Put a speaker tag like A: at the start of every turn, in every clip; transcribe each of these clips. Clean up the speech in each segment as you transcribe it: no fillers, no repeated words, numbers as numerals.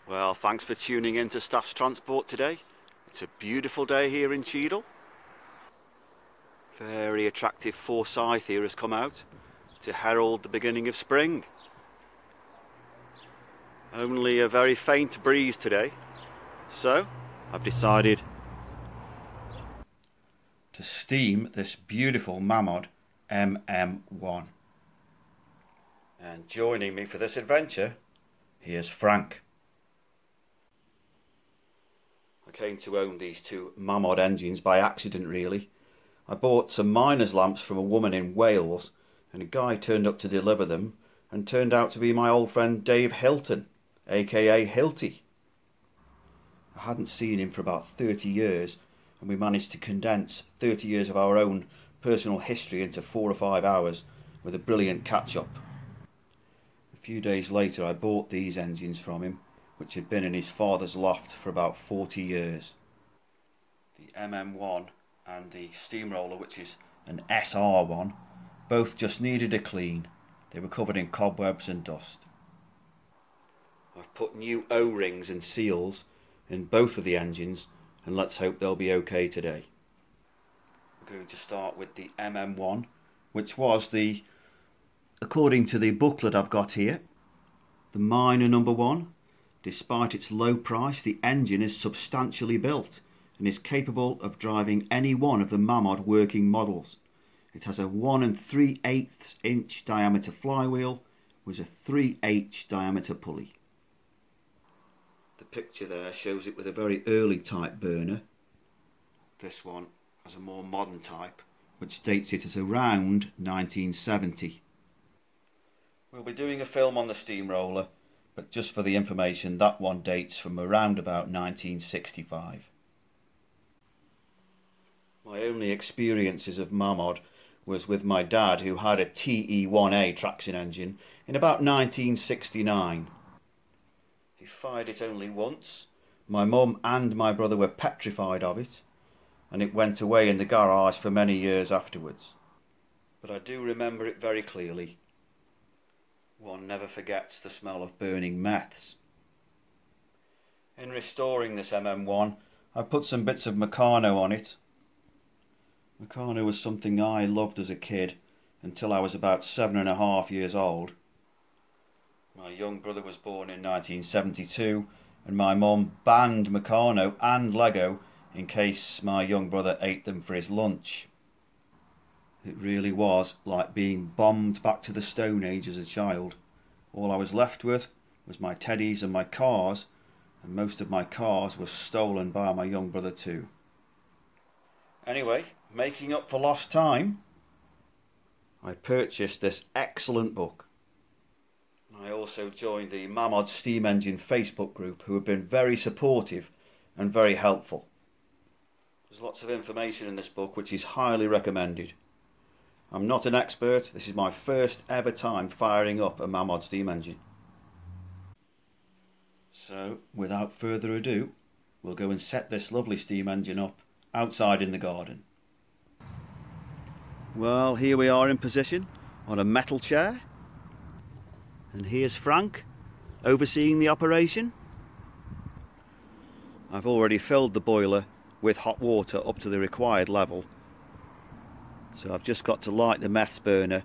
A: Well, thanks for tuning in to Staff's Transport today. It's a beautiful day here in Cheadle. Very attractive Forsyth here has come out to herald the beginning of spring. Only a very faint breeze today, so I've decided to steam this beautiful Mamod MM1. And joining me for this adventure, here's Frank. I came to own these two Mamod engines by accident really. I bought some miner's lamps from a woman in Wales and a guy turned up to deliver them and turned out to be my old friend Dave Hilton, aka Hilty. I hadn't seen him for about 30 years and we managed to condense 30 years of our own personal history into 4 or 5 hours with a brilliant catch-up. A few days later I bought these engines from him, which had been in his father's loft for about 40 years. The MM1 and the steamroller, which is an SR1, both just needed a clean. They were covered in cobwebs and dust. I've put new O-rings and seals in both of the engines and let's hope they'll be okay today. We're going to start with the MM1, which was the, according to the booklet I've got here, the miner number one. Despite its low price, the engine is substantially built and is capable of driving any one of the Mamod working models. It has a 1 3/8 inch diameter flywheel with a 3H diameter pulley. The picture there shows it with a very early type burner. This one has a more modern type which dates it as around 1970. We'll be doing a film on the steamroller, but just for the information, that one dates from around about 1965. My only experiences of Mamod was with my dad, who had a TE1A traction engine in about 1969. He fired it only once. My mum and my brother were petrified of it, and it went away in the garage for many years afterwards. But I do remember it very clearly. One never forgets the smell of burning meths. In restoring this MM1, I put some bits of Meccano on it. Meccano was something I loved as a kid until I was about 7.5 years old. My young brother was born in 1972 and my mum banned Meccano and Lego in case my young brother ate them for his lunch. It really was like being bombed back to the Stone Age as a child. All I was left with was my teddies and my cars, and most of my cars were stolen by my young brother too. Anyway, making up for lost time, I purchased this excellent book. I also joined the Mamods Steam Engine Facebook group, who have been very supportive and very helpful. There's lots of information in this book which is highly recommended. I'm not an expert, this is my first ever time firing up a Mamod steam engine. So, without further ado, we'll go and set this lovely steam engine up outside in the garden. Well, here we are in position on a metal chair. And here's Frank, overseeing the operation. I've already filled the boiler with hot water up to the required level. So I've just got to light the meths burner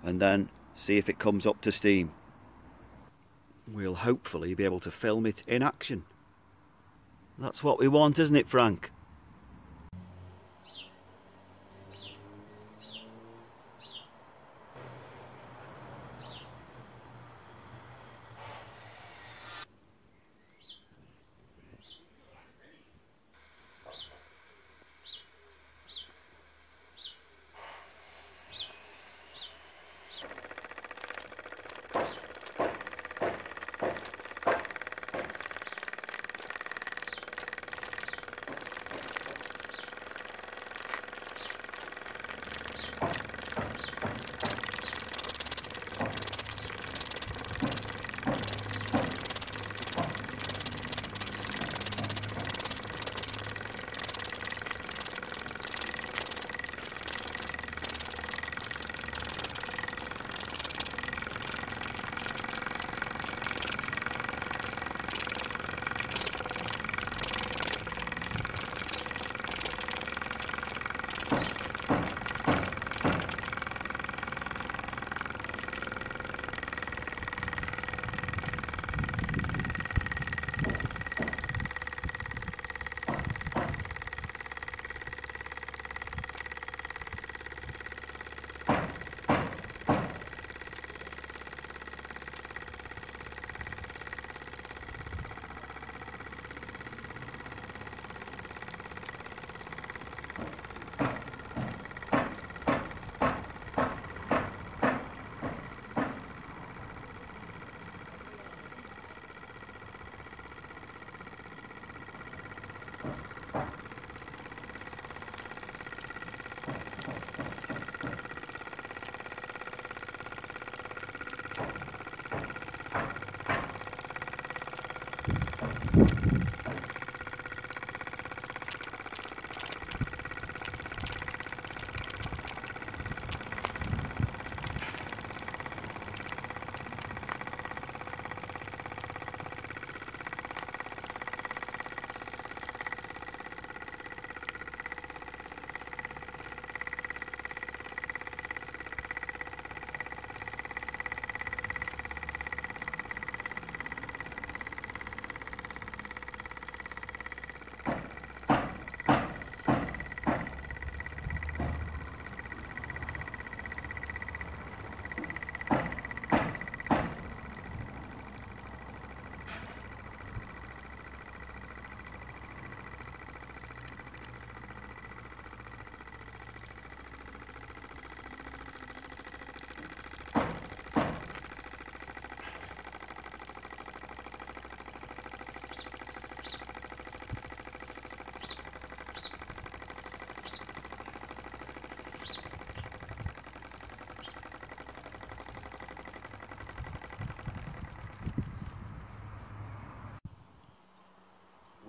A: and then see if it comes up to steam. We'll hopefully be able to film it in action. That's what we want, isn't it, Frank?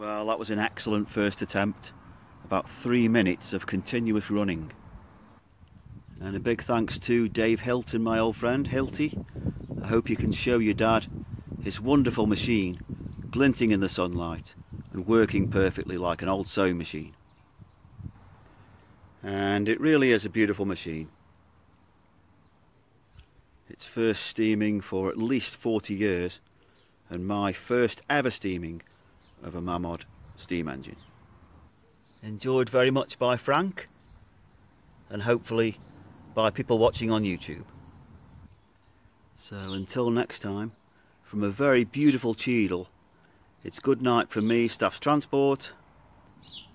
A: Well, that was an excellent first attempt. About 3 minutes of continuous running. And a big thanks to Dave Hilton, my old friend, Hilty. I hope you can show your dad his wonderful machine, glinting in the sunlight and working perfectly like an old sewing machine. And it really is a beautiful machine. It's first steaming for at least 40 years, and my first ever steaming of a Mamod steam engine. Enjoyed very much by Frank, and hopefully by people watching on YouTube. So until next time, from a very beautiful Cheadle, it's good night from me, Staff's Transport,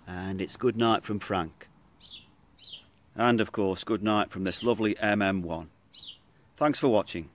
A: and it's good night from Frank. And of course, good night from this lovely MM1. Thanks for watching.